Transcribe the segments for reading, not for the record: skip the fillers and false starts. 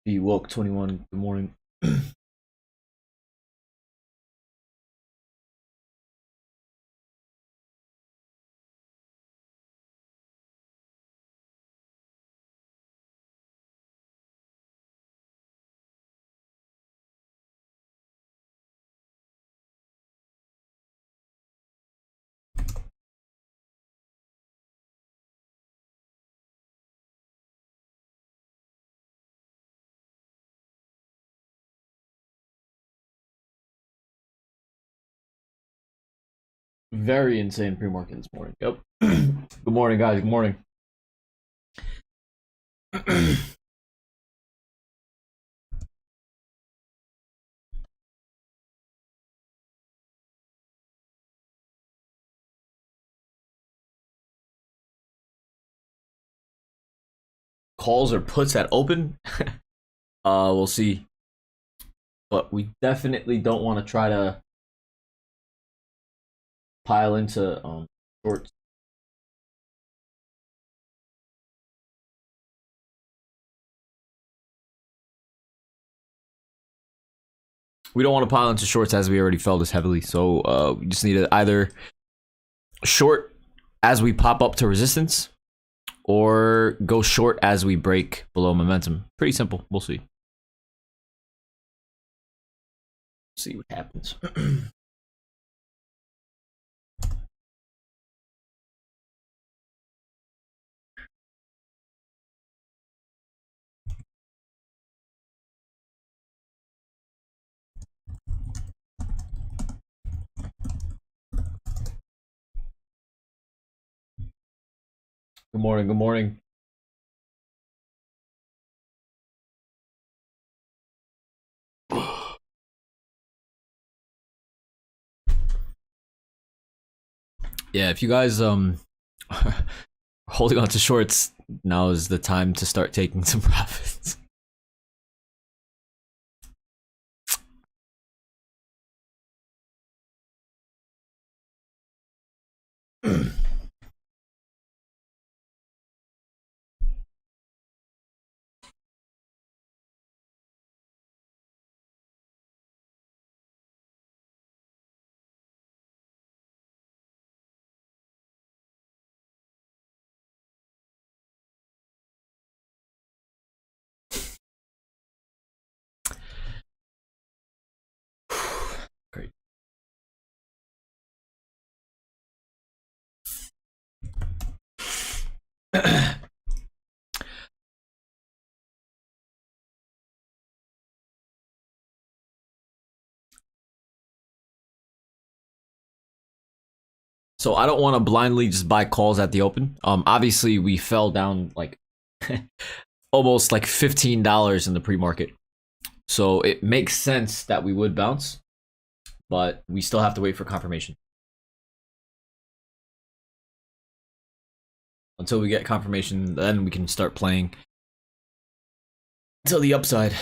Be woke 21. Good morning. Very insane pre-market this morning. Yep. Good morning, guys. Good morning. Calls or puts at open? We'll see. But we definitely don't want to try to pile into shorts. We don't want to pile into shorts as we already fell this heavily. So we just need to either short as we pop up to resistance or go short as we break below momentum. Pretty simple. We'll see. See what happens. Good morning. Good morning. Yeah, if you guys holding on to shorts, now is the time to start taking some profits. Great. So I don't want to blindly just buy calls at the open. Obviously we fell down like almost like $15 in the pre-market. So it makes sense that we would bounce, but we still have to wait for confirmation. Until we get confirmation, then we can start playing to the upside.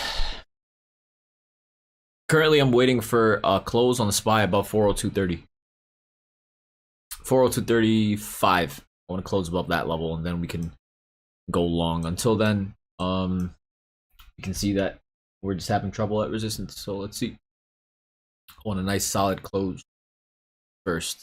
Currently, I'm waiting for a close on the SPY above 402.30. 402.35. I want to close above that level, and then we can go long. Until then, you can see that we're just having trouble at resistance. So let's see. I want a nice solid close first.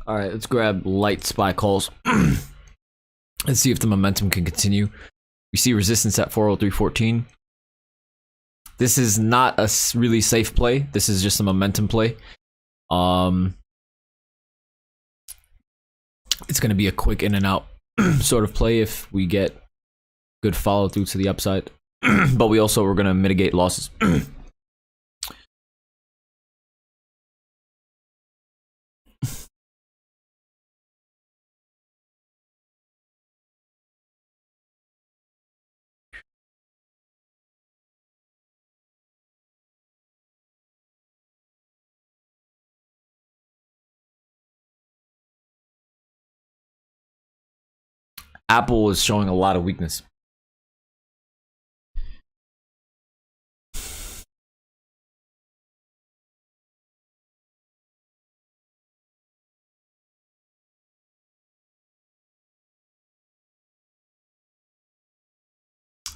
All right, let's grab light SPY calls. Let's see if the momentum can continue. We see resistance at 403.14. This is not a really safe play. This is just a momentum play. It's going to be a quick in and out sort of play if we get good follow through to the upside. But we also are going to mitigate losses. Apple is showing a lot of weakness.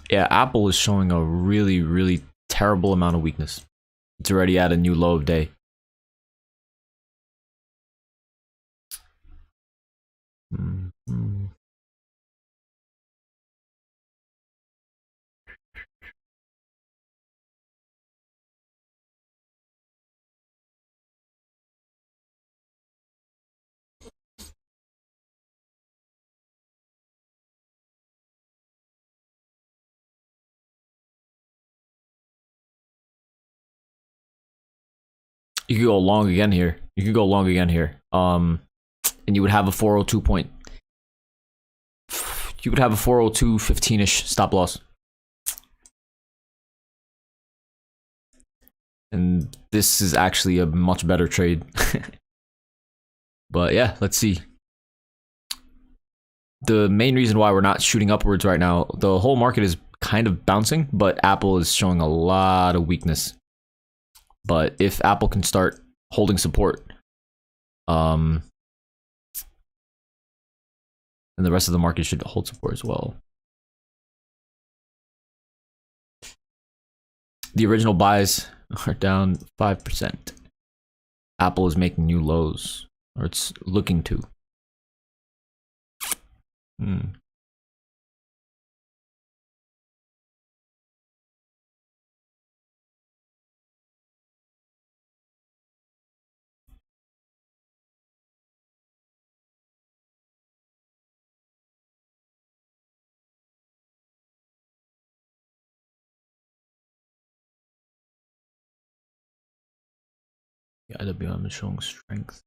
Yeah, Apple is showing a really, really terrible amount of weakness. It's already at a new low of day. You could go long again here. You could go long again here. And you would have a 402 point. You would have a 402 15-ish stop loss. And this is actually a much better trade. But yeah, let's see. The main reason why we're not shooting upwards right now, the whole market is kind of bouncing, but Apple is showing a lot of weakness. But if Apple can start holding support, then the rest of the market should hold support as well. The original buys are down 5%. Apple is making new lows, or it's looking to. The IWM is showing strength.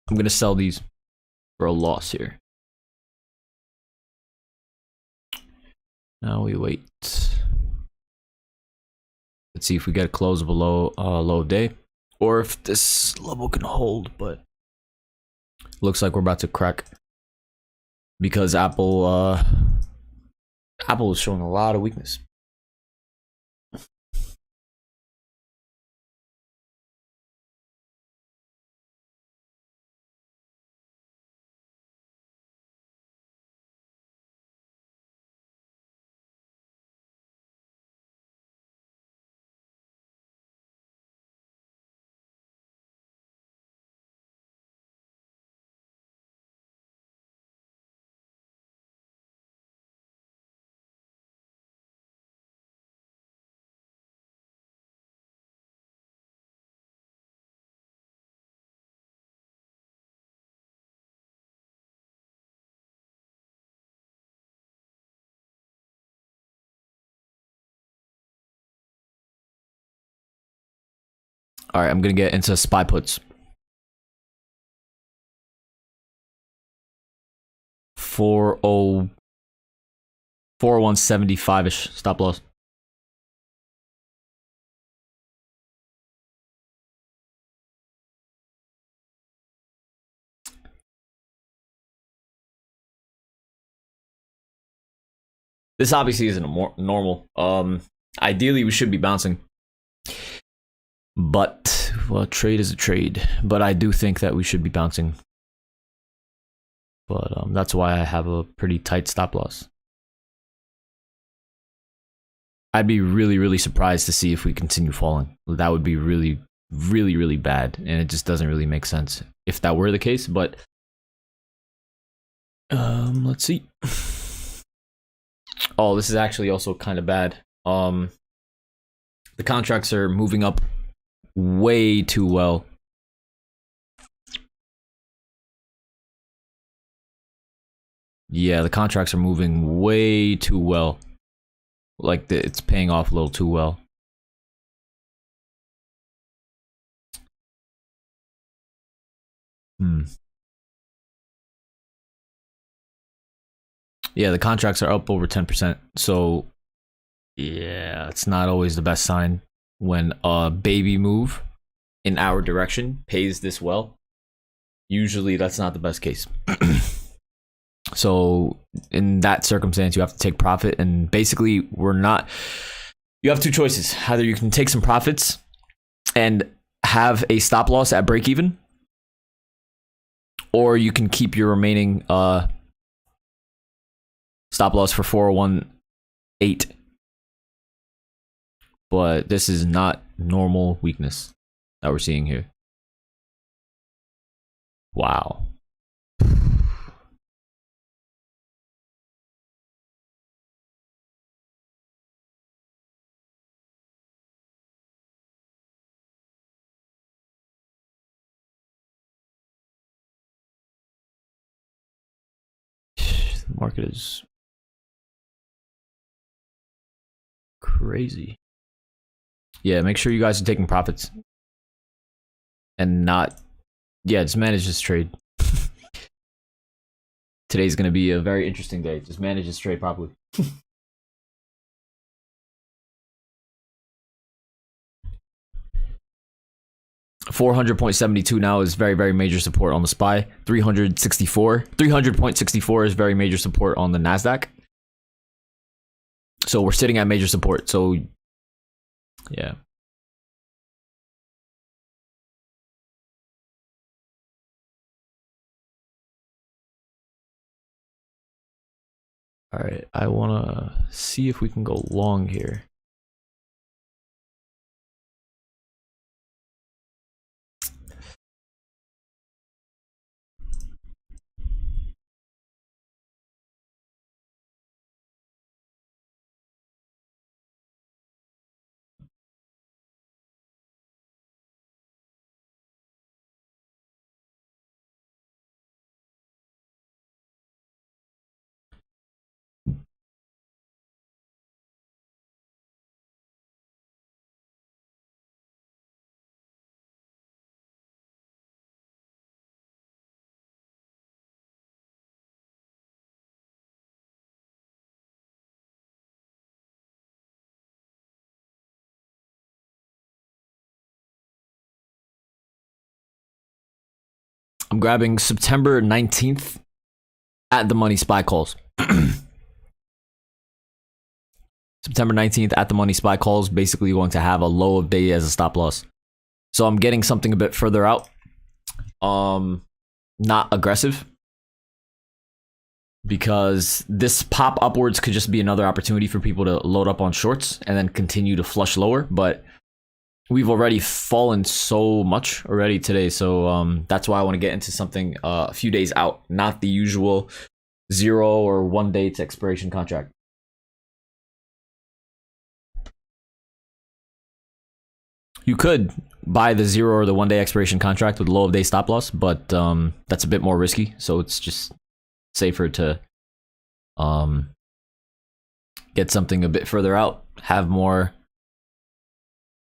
I'm gonna sell these for a loss here. Now we wait. Let's see if we get a close below low of day, or if this level can hold. But looks like we're about to crack because Apple is showing a lot of weakness. All right, I'm gonna get into SPY puts. 40175-ish stop loss. This obviously isn't a more normal. Ideally we should be bouncing, but well, trade is a trade. But I do think that we should be bouncing. But that's why I have a pretty tight stop loss. I'd be really, really surprised to see if we continue falling. That would be really, really, really bad, and it just doesn't really make sense if that were the case. But let's see. Oh, this is actually also kind of bad. The contracts are moving up way too well. Yeah, the contracts are moving way too well. Like it's paying off a little too well. Yeah, the contracts are up over 10%. So yeah, it's not always the best sign when a baby move in our direction pays this well. usually that's not the best case. So in that circumstance, you have to take profit, and basically you have two choices. Either you can take some profits and have a stop loss at break even, or you can keep your remaining stop loss for 401.8. But this is not normal weakness that we're seeing here. Wow. The market is crazy. Yeah, make sure you guys are taking profits and not, yeah, just manage this trade. Today's going to be a very interesting day. Just manage this trade properly. $400.72 now is very, very major support on the SPY. 300.64 is very major support on the NASDAQ. So we're sitting at major support. So, yeah. All right, I want to see if we can go long here. I'm grabbing September 19th at the money SPY calls. September 19th at the money SPY calls, basically going to have a low of day as a stop loss. So I'm getting something a bit further out. Not aggressive, because this pop upwards could just be another opportunity for people to load up on shorts and then continue to flush lower. But we've already fallen so much already today. So that's why I want to get into something a few days out, not the usual 0 or 1 day to expiration contract. You could buy the 0 or the 1 day expiration contract with low of day stop loss, but that's a bit more risky. So it's just safer to get something a bit further out, have more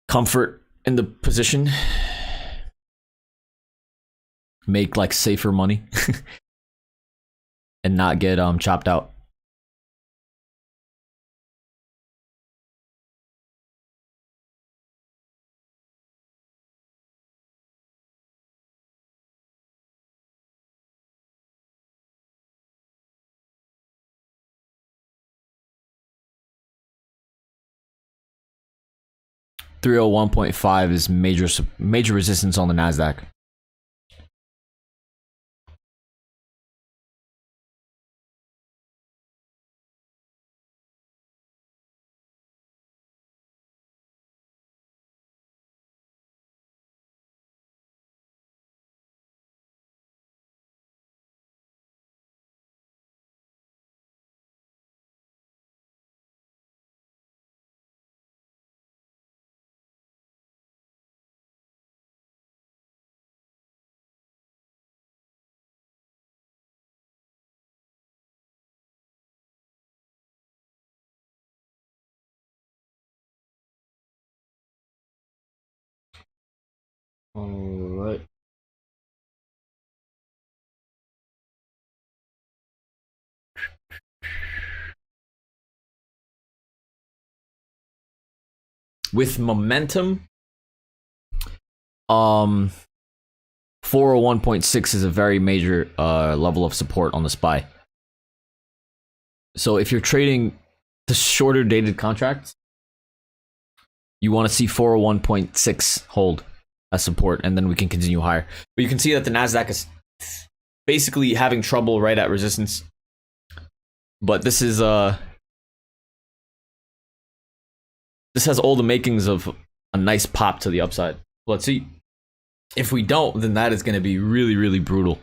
comfort in the position, make like safer money and not get chopped out. $301.5 is major resistance on the NASDAQ. All right. With momentum, 401.6 is a very major level of support on the SPY. So if you're trading the shorter dated contracts, you want to see 401.6 hold as support, and then we can continue higher. But you can see that the NASDAQ is basically having trouble right at resistance. But this is this has all the makings of a nice pop to the upside. Let's see. If we don't, then that is going to be really, really brutal.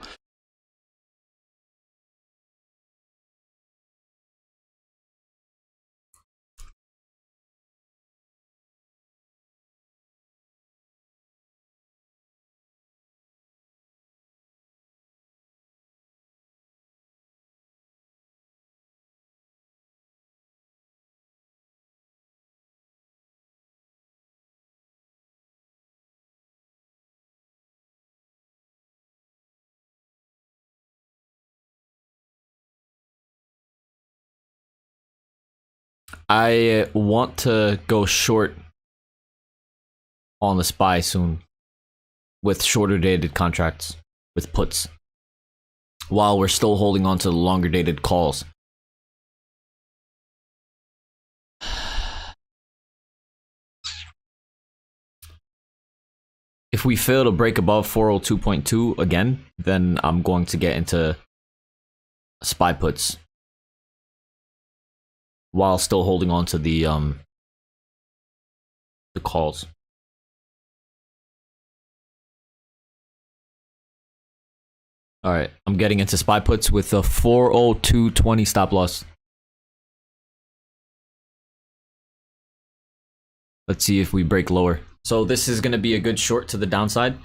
I want to go short on the SPY soon with shorter dated contracts, with puts, while we're still holding on to the longer dated calls. If we fail to break above 402.2 again, then I'm going to get into SPY puts while still holding on to the calls. All right, I'm getting into SPY puts with a 402.20 stop loss. Let's see if we break lower. So this is going to be a good short to the downside,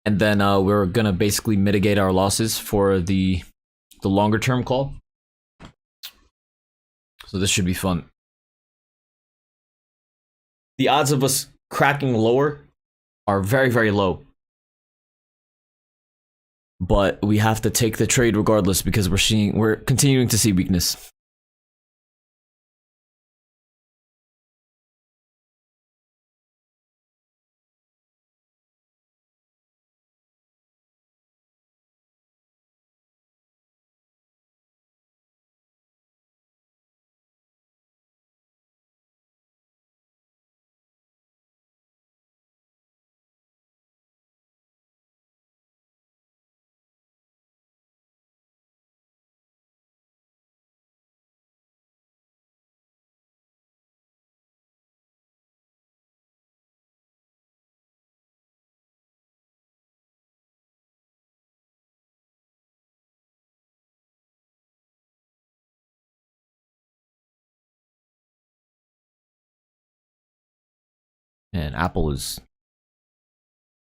and then we're going to basically mitigate our losses for the longer term call. So this should be fun. The odds of us cracking lower are very, very low. But we have to take the trade regardless because we're continuing to see weakness. And Apple is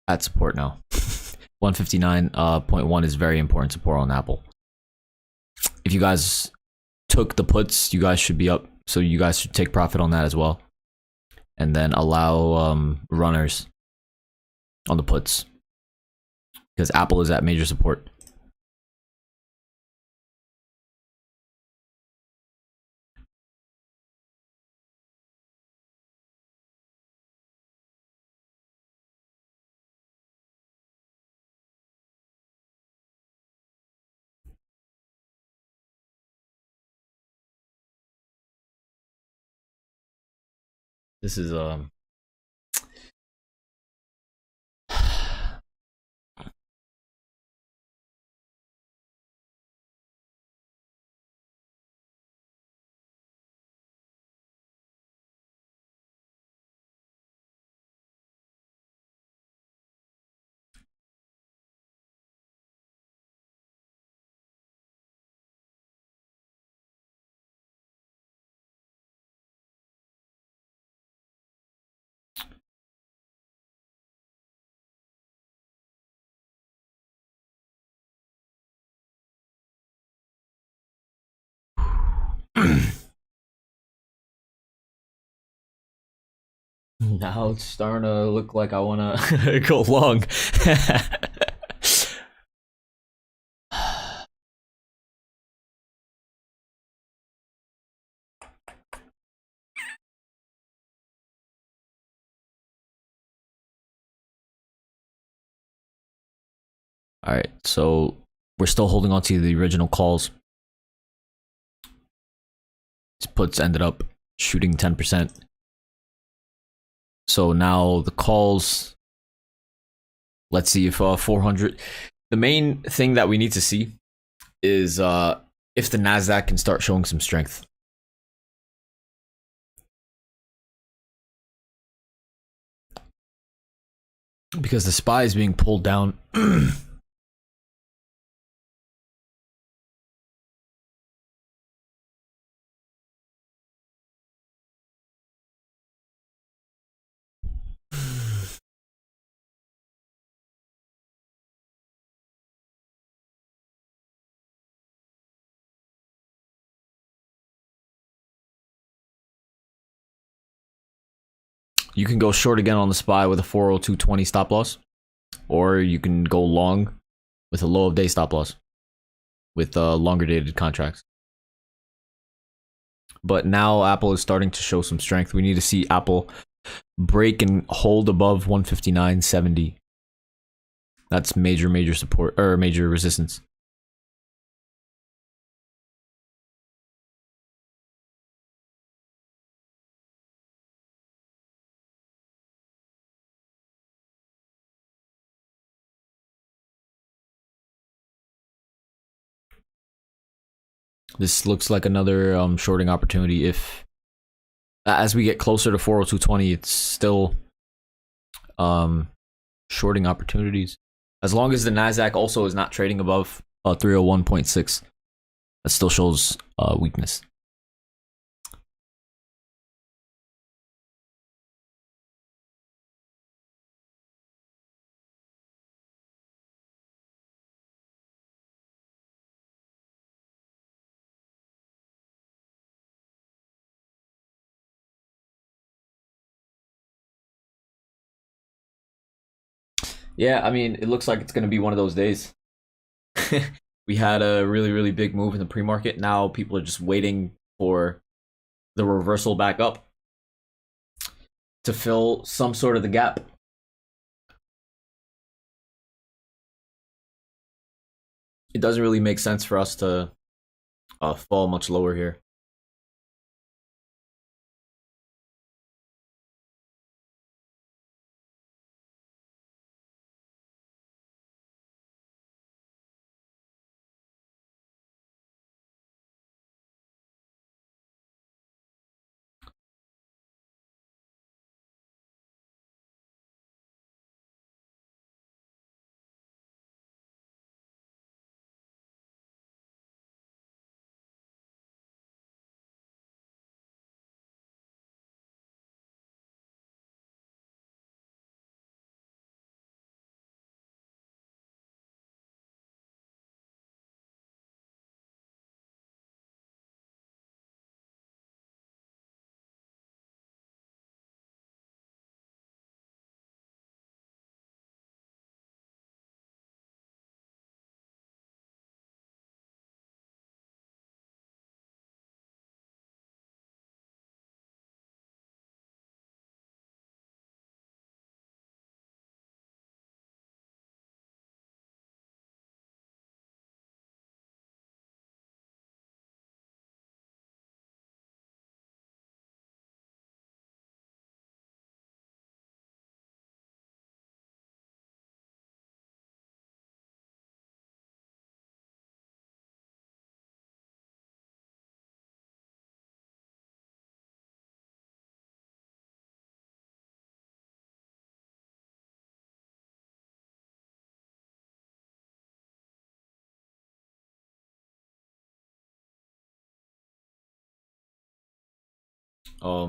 at support now. 159.1 is very important support on Apple. If you guys took the puts, you guys should be up. So you guys should take profit on that as well. And then allow runners on the puts. Because Apple is at major support. This is now it's starting to look like I want to go long. All right, so we're still holding on to the original calls. These puts ended up shooting 10%. So now the calls, let's see if 400. The main thing that we need to see is if the NASDAQ can start showing some strength. Because the SPY is being pulled down. You can go short again on the SPY with a 402.20 stop loss, or you can go long with a low of day stop loss with longer dated contracts. But now Apple is starting to show some strength. We need to see Apple break and hold above 159.70. That's major support or major resistance. This looks like another shorting opportunity. If as we get closer to 402.20, it's still shorting opportunities. As long as the NASDAQ also is not trading above 301.6, that still shows weakness. Yeah, I mean, it looks like it's going to be one of those days. We had a really big move in the pre-market. Now people are just waiting for the reversal back up to fill some sort of the gap. It doesn't really make sense for us to fall much lower here.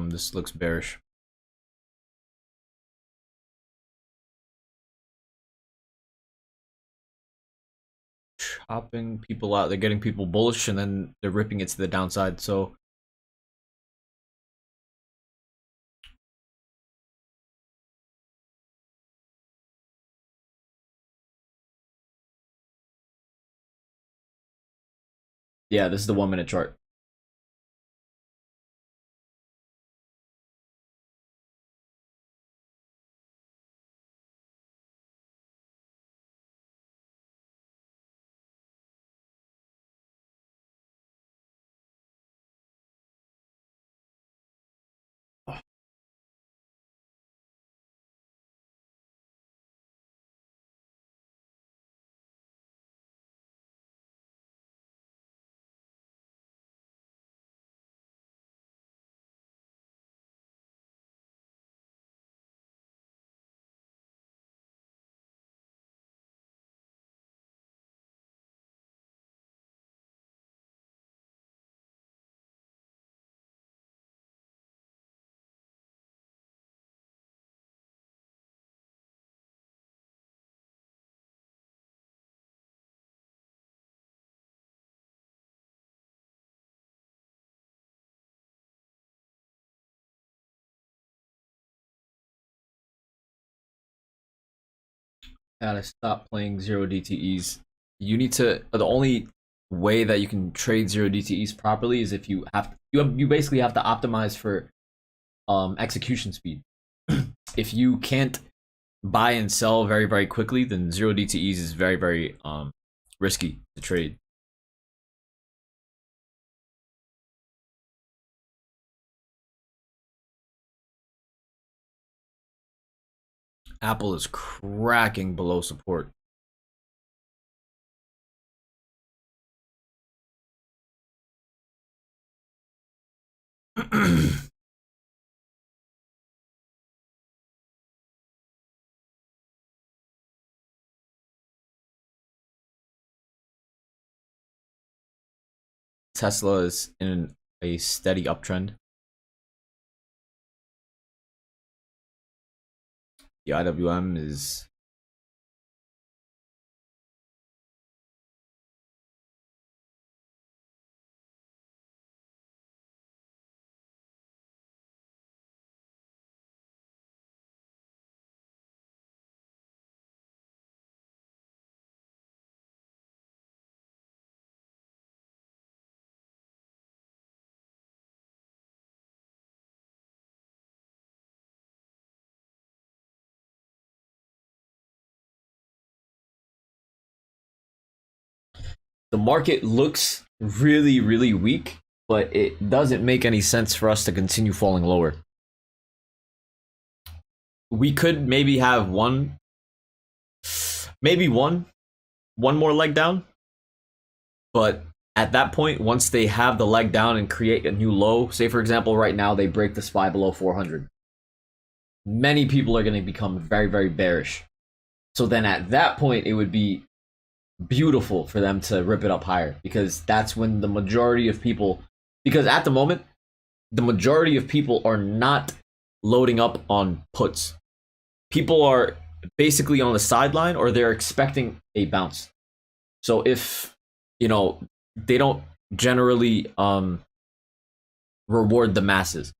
This looks bearish. Chopping people out. They're getting people bullish and then they're ripping it to the downside. So yeah, this is the 1 minute chart. Gotta stop playing zero DTEs. You need to. The only way that you can trade zero DTEs properly is if you basically have to optimize for execution speed. If you can't buy and sell very quickly, then zero DTEs is very risky to trade. Apple is cracking below support. Tesla is in a steady uptrend. The IWM is the market looks really weak, but it doesn't make any sense for us to continue falling lower. We could maybe have one more leg down, but at that point, once they have the leg down and create a new low, say for example right now they break the SPY below 400, many people are going to become very bearish. So then at that point it would be beautiful for them to rip it up higher, because that's when the majority of people, because at the moment the majority of people are not loading up on puts. People are basically on the sideline, or they're expecting a bounce. So if they don't generally reward the masses.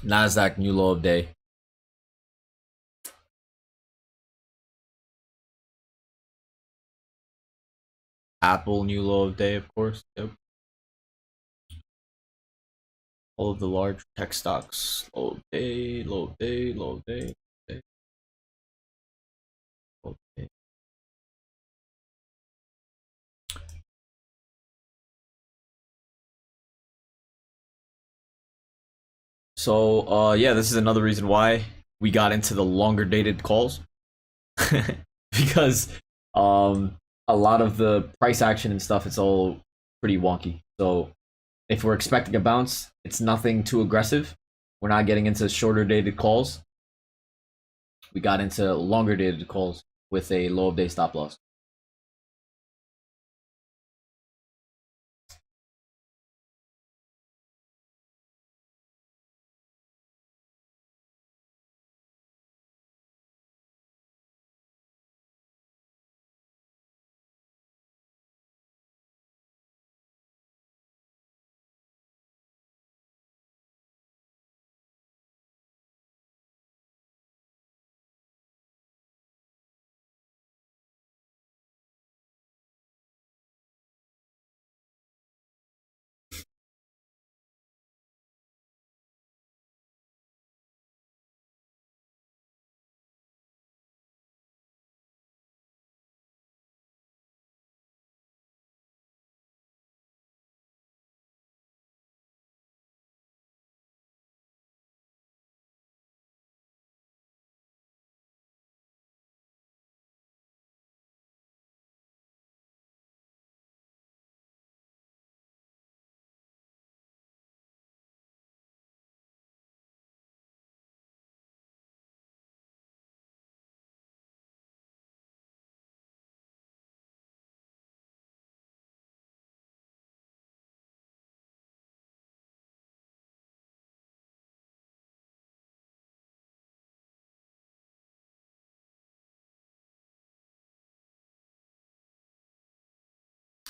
NASDAQ new low of day. Apple new low of day, of course. Yep. All of the large tech stocks. Low of day, low of day, low of day, low of day. So yeah, this is another reason why we got into the longer dated calls. Because a lot of the price action and stuff, it's all pretty wonky. So if we're expecting a bounce, it's nothing too aggressive. We're not getting into shorter dated calls. We got into longer dated calls with a low of day stop loss.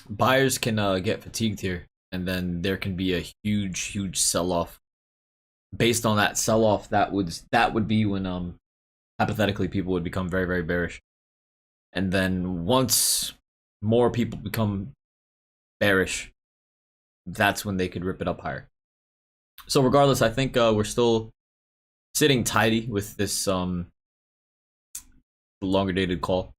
buyers can get fatigued here, and then there can be a huge sell-off. Based on that sell-off, that would be when hypothetically people would become very bearish. And then once more people become bearish, that's when they could rip it up higher. So regardless, I think we're still sitting tidy with this longer dated call.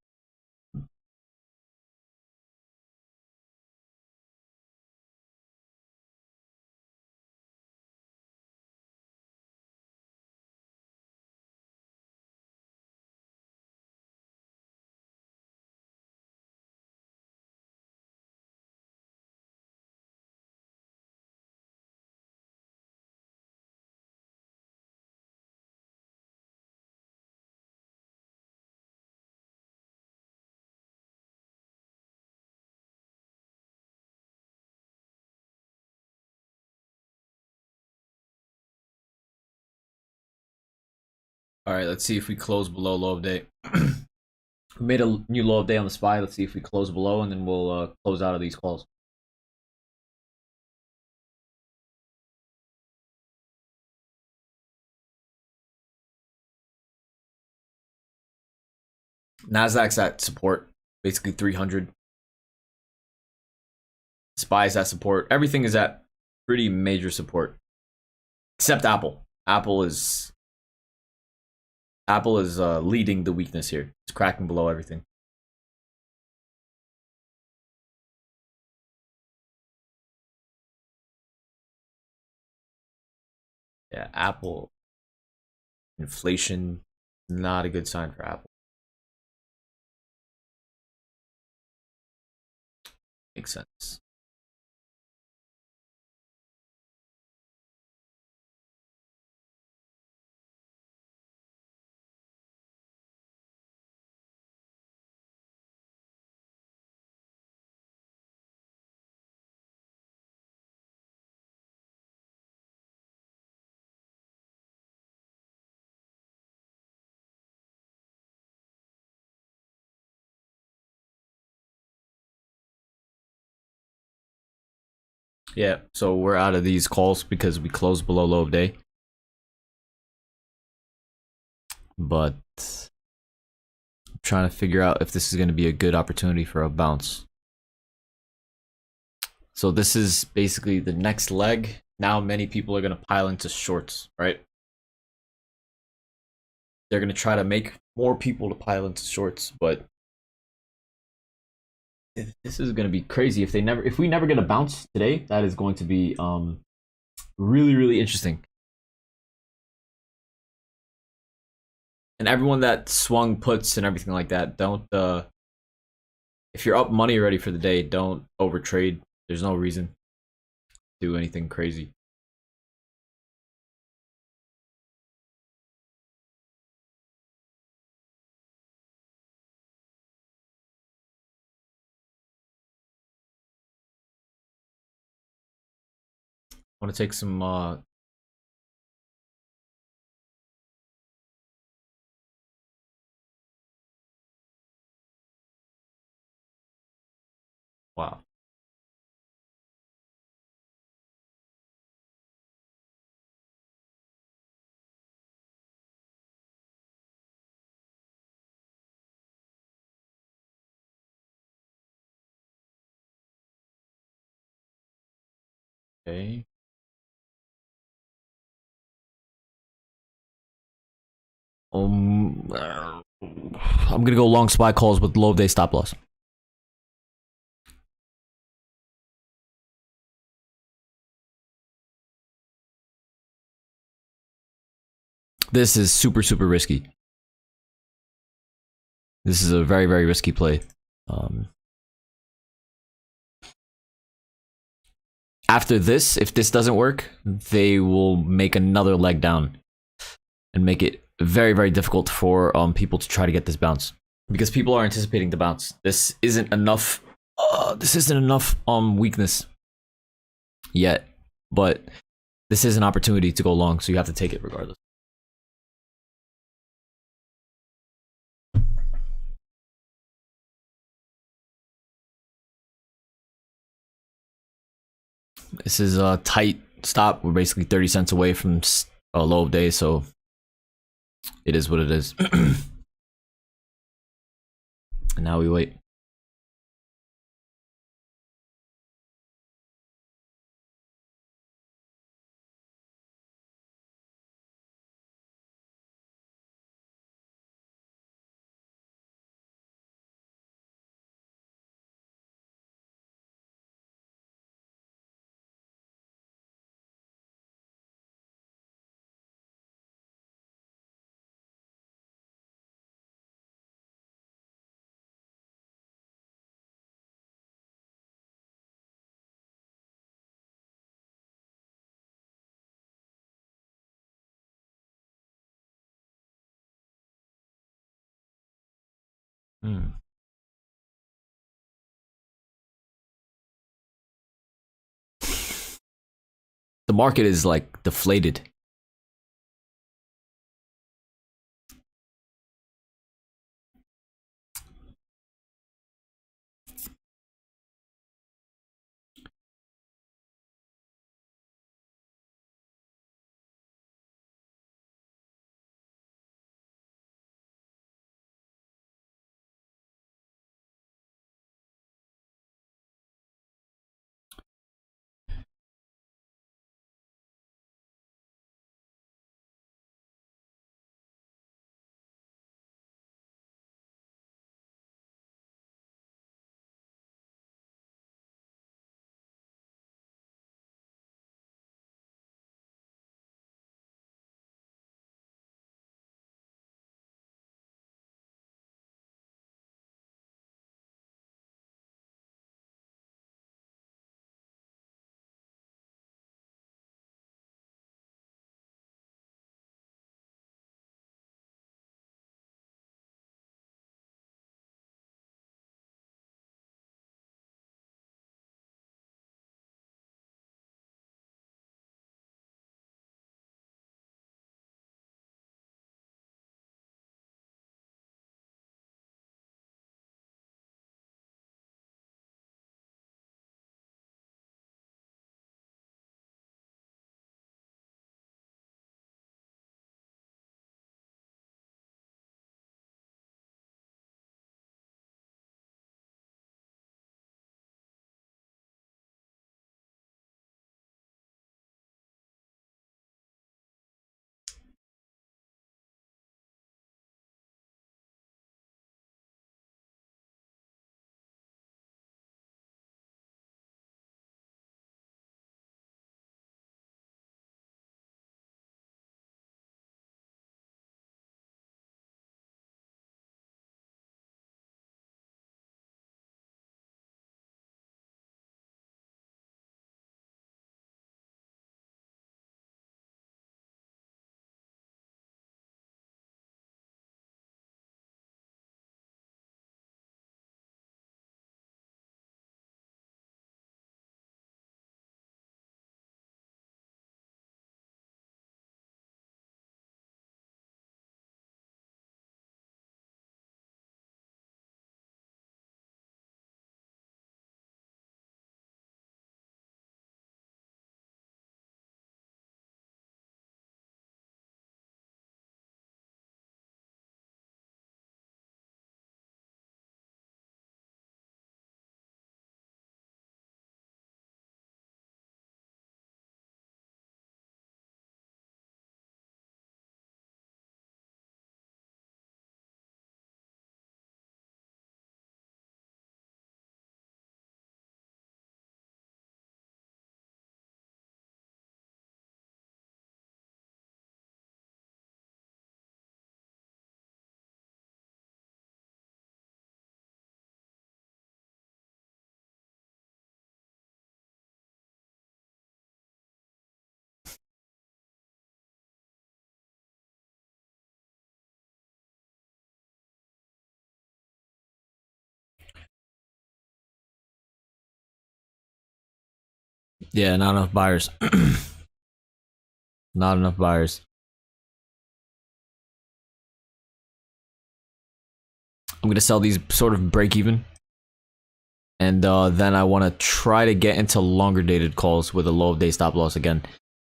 All right, let's see if we close below low of day. We made a new low of day on the SPY. Let's see if we close below, and then we'll close out of these calls. NASDAQ's at support, basically 300. SPY's at support. Everything is at pretty major support, except Apple. Apple is leading the weakness here. It's cracking below everything. Yeah, Apple. Inflation, not a good sign for Apple. Makes sense. Yeah, so we're out of these calls because we closed below low of day. But I'm trying to figure out if this is going to be a good opportunity for a bounce. So this is basically the next leg. Now many people are going to pile into shorts, right? They're going to try to make more people to pile into shorts, but this is going to be crazy if we never get a bounce today. That is going to be really interesting. And everyone that swung puts and everything like that, don't if you're up money already for the day, don't overtrade. There's no reason to do anything crazy. I want to take some wow. Okay. I'm gonna go long SPY calls with low day stop loss. This is super risky. This is a very risky play. After this, if this doesn't work, they will make another leg down and make it very difficult for people to try to get this bounce, because people are anticipating the bounce. This isn't enough. This isn't enough weakness yet, but this is an opportunity to go long, so you have to take it regardless. This is a tight stop. We're basically 30 cents away from a low of day, so it is what it is. And now we wait. The market is like deflated. Yeah, not enough buyers. Not enough buyers. I'm gonna sell these sort of break even. And then I want to try to get into longer dated calls with a low of day stop loss again,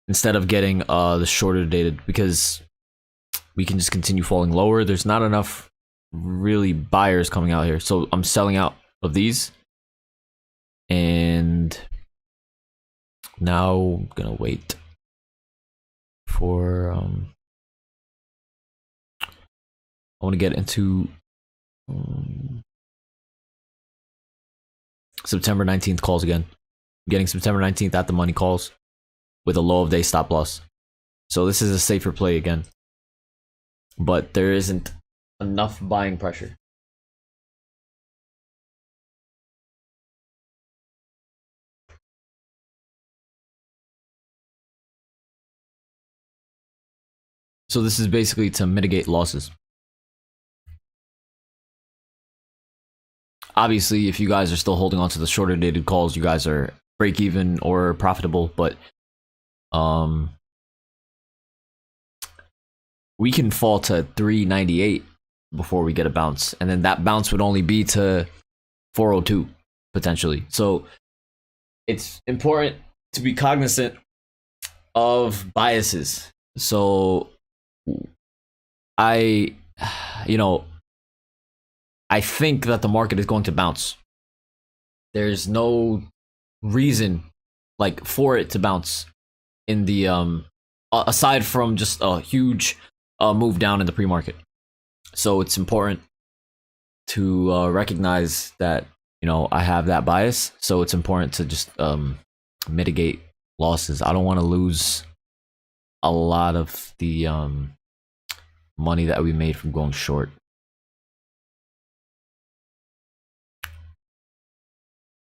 instead of getting the shorter dated, because we can just continue falling lower. There's not enough really buyers coming out here, so I'm selling out of these. And now I'm gonna wait for I want to get into September 19th calls again. I'm getting September 19th at the money calls with a low of day stop loss. So this is a safer play again, but there isn't enough buying pressure. So this is basically to mitigate losses. Obviously, if you guys are still holding on to the shorter dated calls, you guys are break even or profitable, but we can fall to 398 before we get a bounce, and then that bounce would only be to 402 potentially. So it's important to be cognizant of biases. So I think that the market is going to bounce. There's no reason like for it to bounce in the aside from just a huge move down in the pre-market. So it's important to recognize that I have that bias. So it's important to just mitigate losses. I don't want to lose a lot of the money that we made from going short.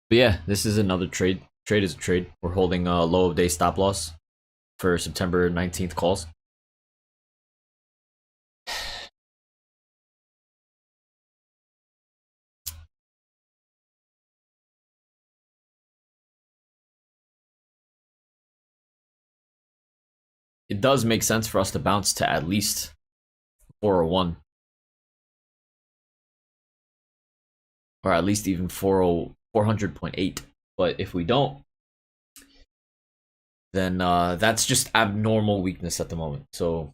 But yeah, this is another trade. Trade is a trade. We're holding a low of day stop loss for September 19th calls. It does make sense for us to bounce to at least 401, or at least even 400.8. But if we don't, then that's just abnormal weakness at the moment. So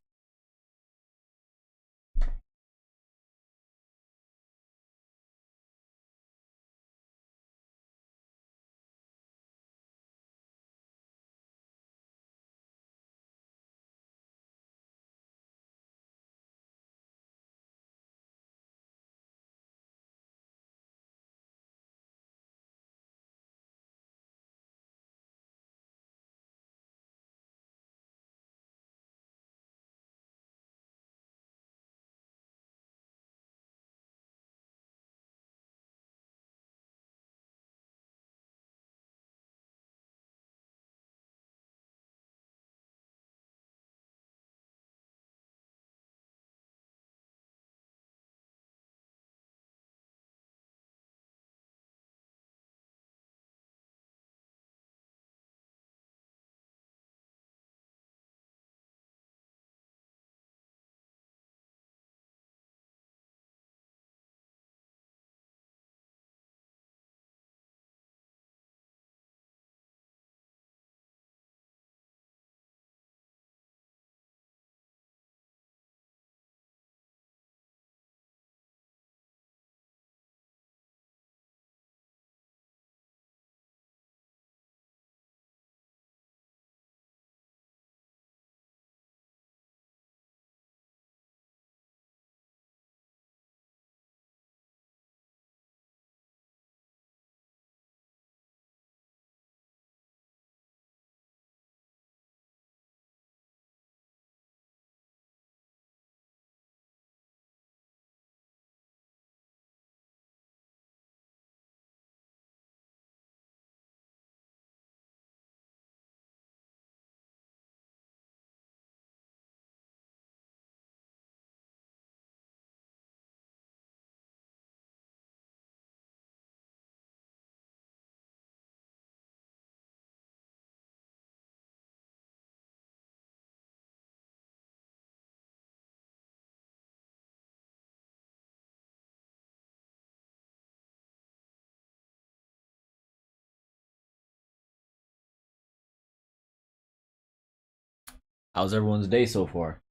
How's everyone's day so far?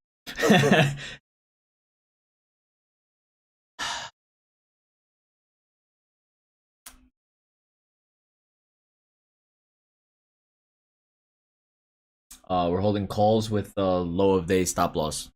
We're holding calls with low of day stop loss.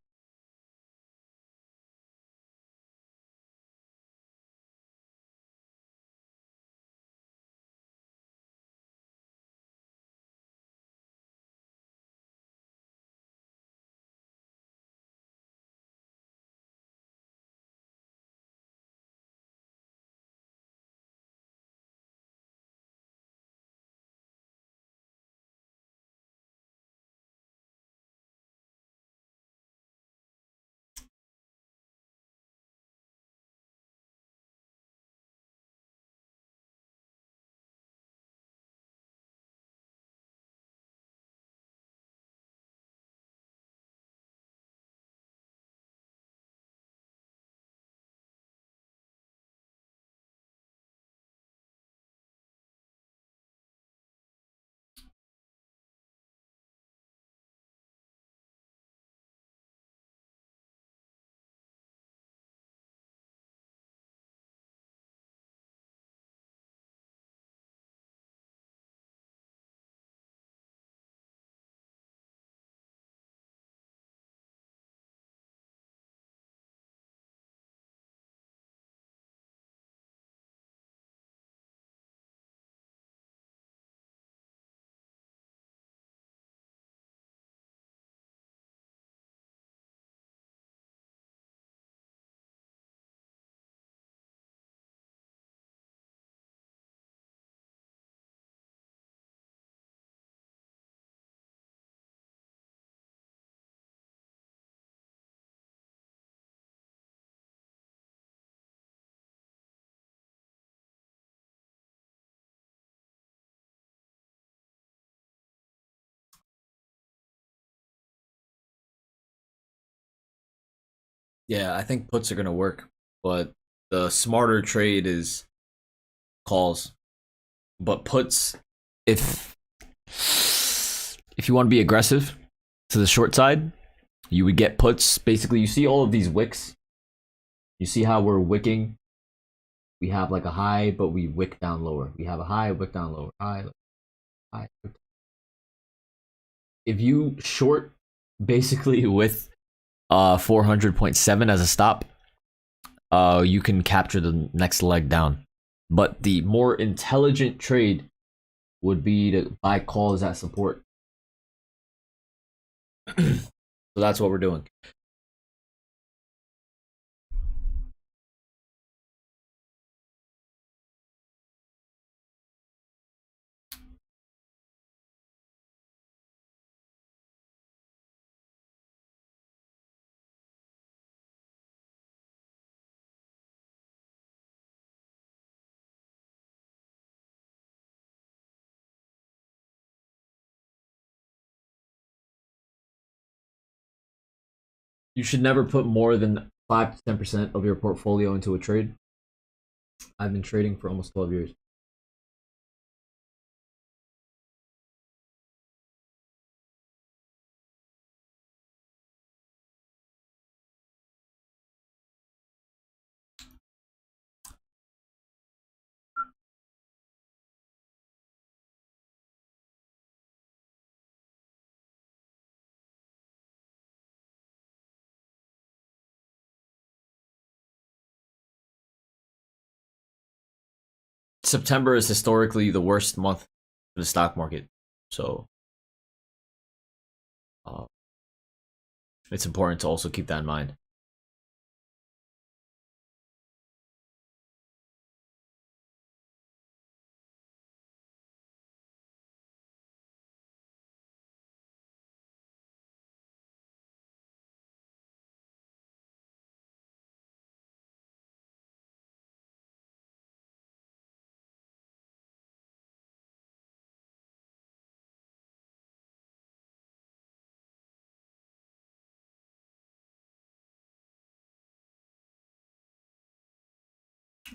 Yeah, I think puts are gonna work, but the smarter trade is calls. But puts, if if you want to be aggressive to the short side, you would get puts. Basically, you see all of these wicks. You see how we're wicking. We have like a high, but we wick down lower. We have a high, wick down lower. High, high. If you short basically with 400.7 as a stop, you can capture the next leg down. But the more intelligent trade would be to buy calls at support. So that's what we're doing. You should never put more than 5 to 10% of your portfolio into a trade. I've been trading for almost 12 years. September is historically the worst month for the stock market. So uh, it's important to also keep that in mind.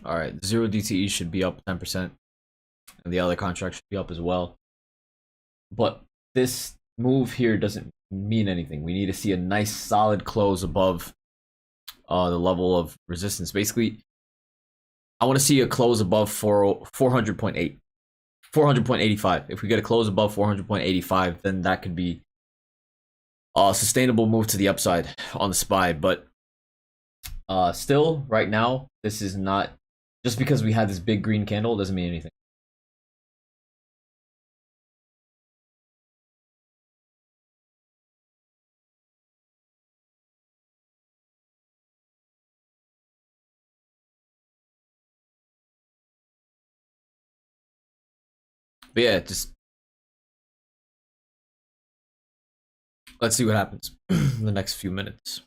All right, zero DTE should be up 10%, and the other contract should be up as well. But this move here doesn't mean anything. We need to see a nice solid close above the level of resistance. Basically, I want to see a close above 400.8, 400.85. If we get a close above 400.85, then that could be a sustainable move to the upside on the SPY. But still, right now, this is not, just because we had this big green candle doesn't mean anything. But yeah, just let's see what happens in the next few minutes.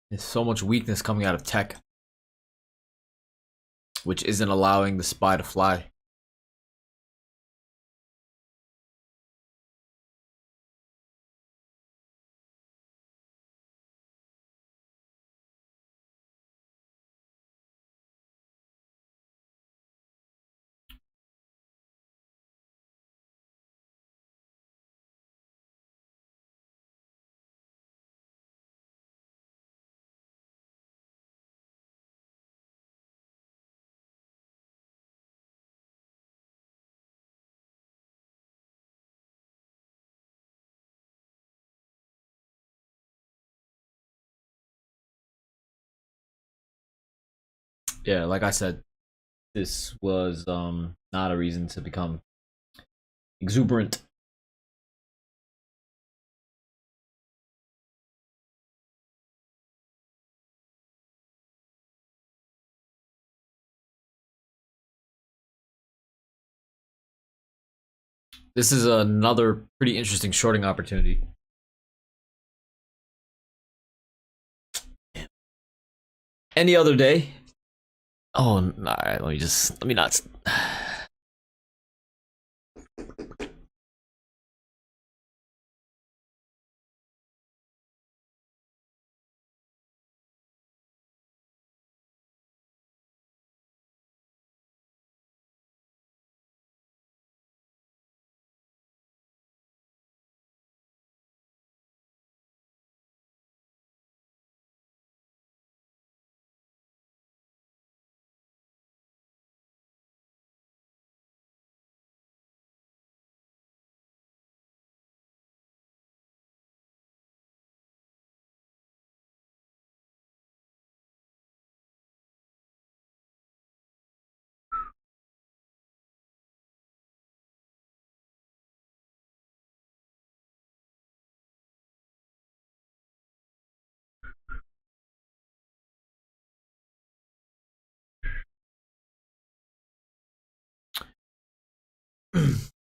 There's so much weakness coming out of tech, which isn't allowing the SPY to fly. Yeah, like I said, this was not a reason to become exuberant. This is another pretty interesting shorting opportunity. Any other day? Oh, all right. Let me not.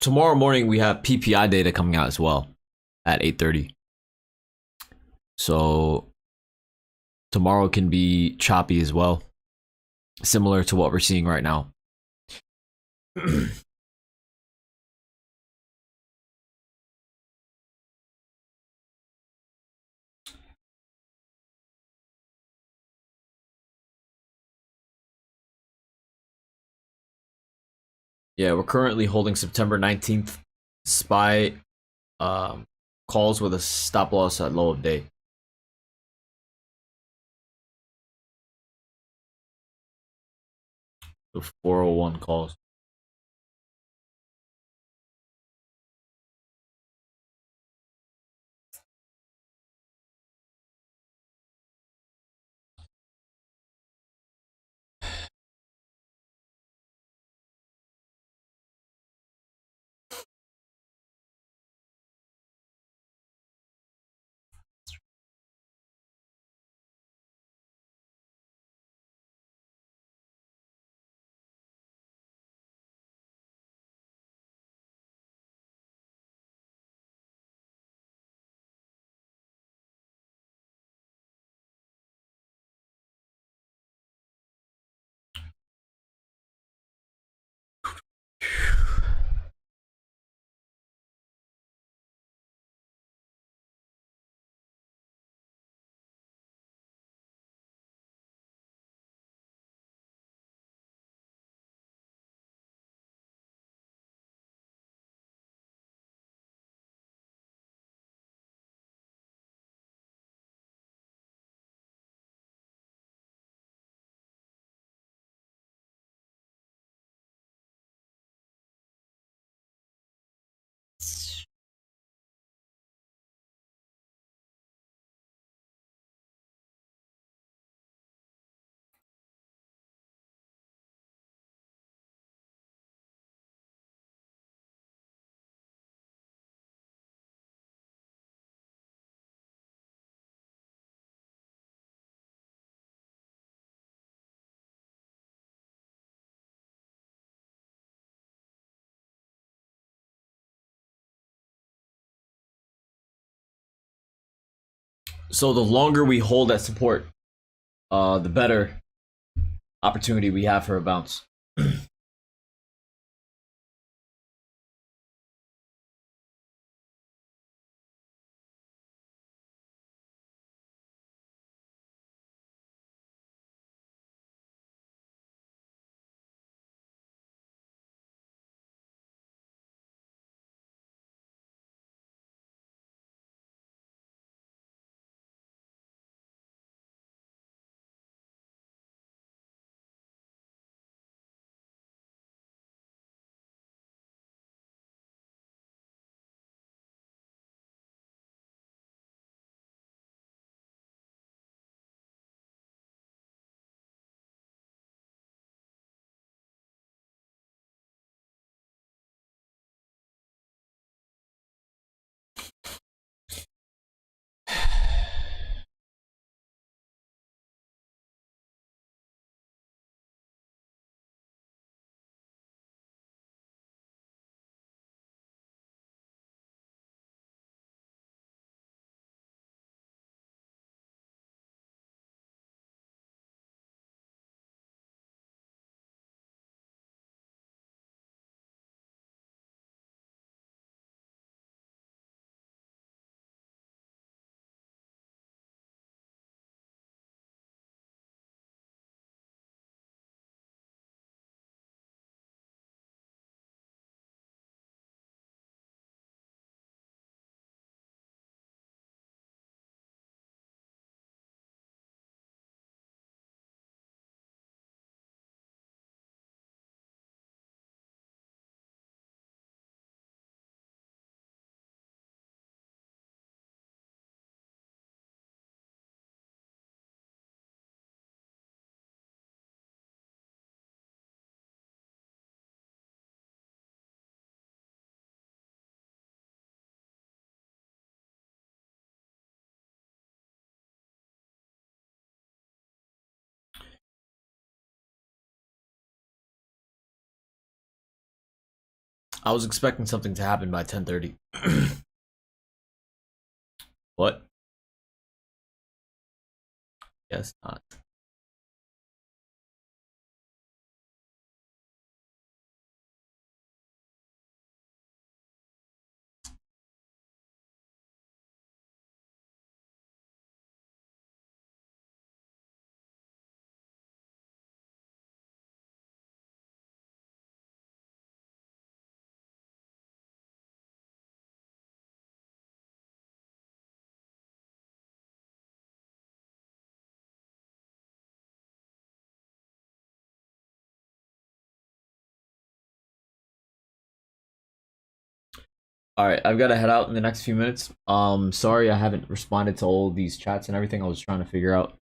Tomorrow morning we have PPI data coming out as well at 8:30. So tomorrow can be choppy as well, similar to what we're seeing right now. Yeah, we're currently holding September 19th SPY calls with a stop loss at low of day. The 401 calls. So the longer we hold that support, the better opportunity we have for a bounce. I was expecting something to happen by 10:30. What? Yes, not. All right, I've got to head out in the next few minutes. Sorry I haven't responded to all these chats and everything. I was trying to figure out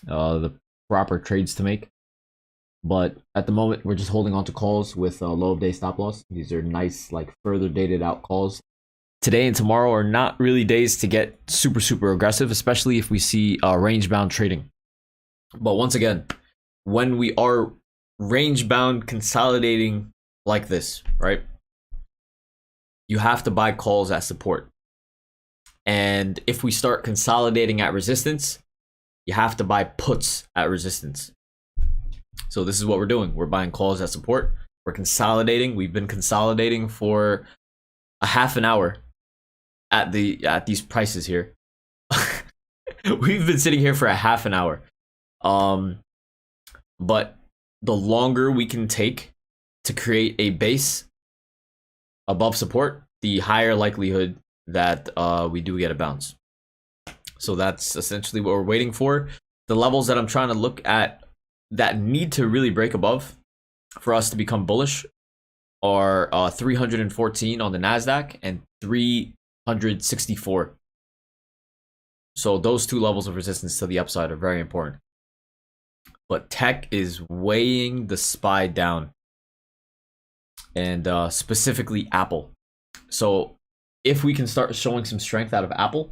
the proper trades to make. But at the moment, we're just holding on to calls with low of day stop loss. These are nice, like further dated out calls. Today and tomorrow are not really days to get super aggressive, especially if we see range bound trading. But once again, when we are range bound consolidating like this, right? You have to buy calls at support. And if we start consolidating at resistance, you have to buy puts at resistance. So this is what we're doing. We're buying calls at support. We're consolidating. We've been consolidating for a half an hour at these prices here. We've been sitting here for a half an hour. But the longer we can take to create a base above support, the higher likelihood that we do get a bounce. So that's essentially what we're waiting for. The levels that I'm trying to look at that need to really break above for us to become bullish are 314 on the NASDAQ and 364. So those two levels of resistance to the upside are very important. But tech is weighing the SPY down, and specifically Apple. So if we can start showing some strength out of Apple,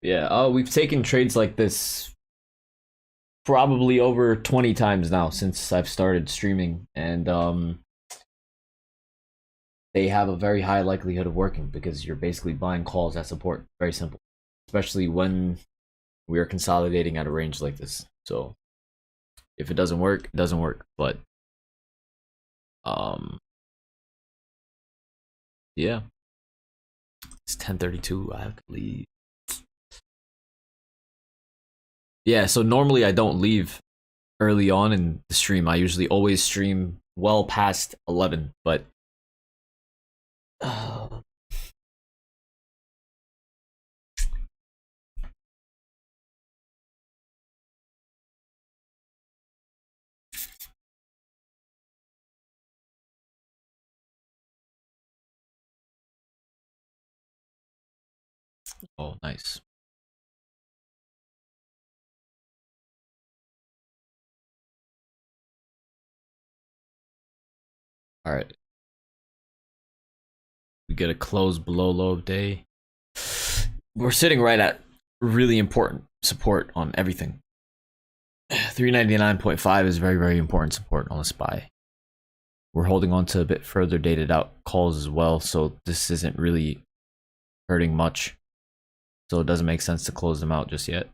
Yeah, we've taken trades like this probably over 20 times now since I've started streaming, and they have a very high likelihood of working because you're basically buying calls at support. Very simple, especially when we are consolidating at a range like this. So if it doesn't work, it doesn't work. But yeah, it's 10:32. I have to leave. Yeah, so normally I don't leave early on in the stream. I usually always stream well past 11, but oh, nice. All right. We get a close below low of day. We're sitting right at really important support on everything. 399.5 is very, very important support on the SPY. We're holding on to a bit further dated out calls as well, so this isn't really hurting much. So it doesn't make sense to close them out just yet.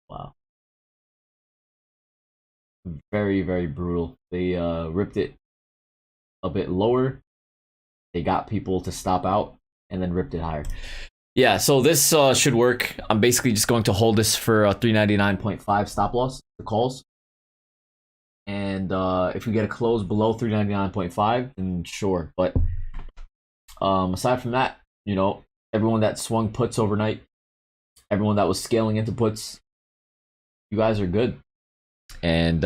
Wow. Very, very brutal. They ripped it a bit lower. They got people to stop out and then ripped it higher. Yeah, so this should work. I'm basically just going to hold this for 399.5 stop loss, the calls. And if we get a close below 399.5, then sure. But aside from that, you know, everyone that swung puts overnight, everyone that was scaling into puts, you guys are good. And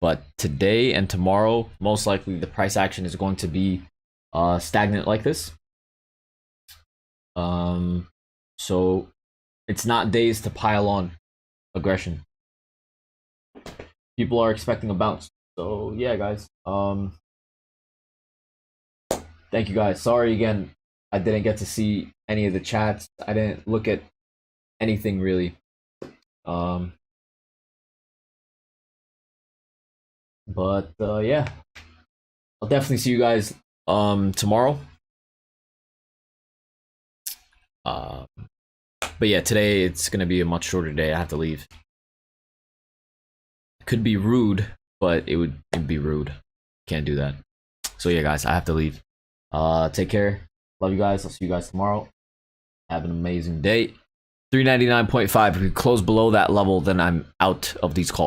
but today and tomorrow, most likely the price action is going to be stagnant like this. So it's not days to pile on aggression. People are expecting a bounce. So yeah, guys. Thank you guys. Sorry again, I didn't get to see any of the chats. I didn't look at anything really. But yeah, I'll definitely see you guys tomorrow. But yeah, today it's gonna be a much shorter day. I have to leave. Could be rude, but it'd be rude. Can't do that. So yeah, guys, I have to leave. Take care. Love you guys. I'll see you guys tomorrow. Have an amazing day. 399.5. If we close below that level, then I'm out of these calls.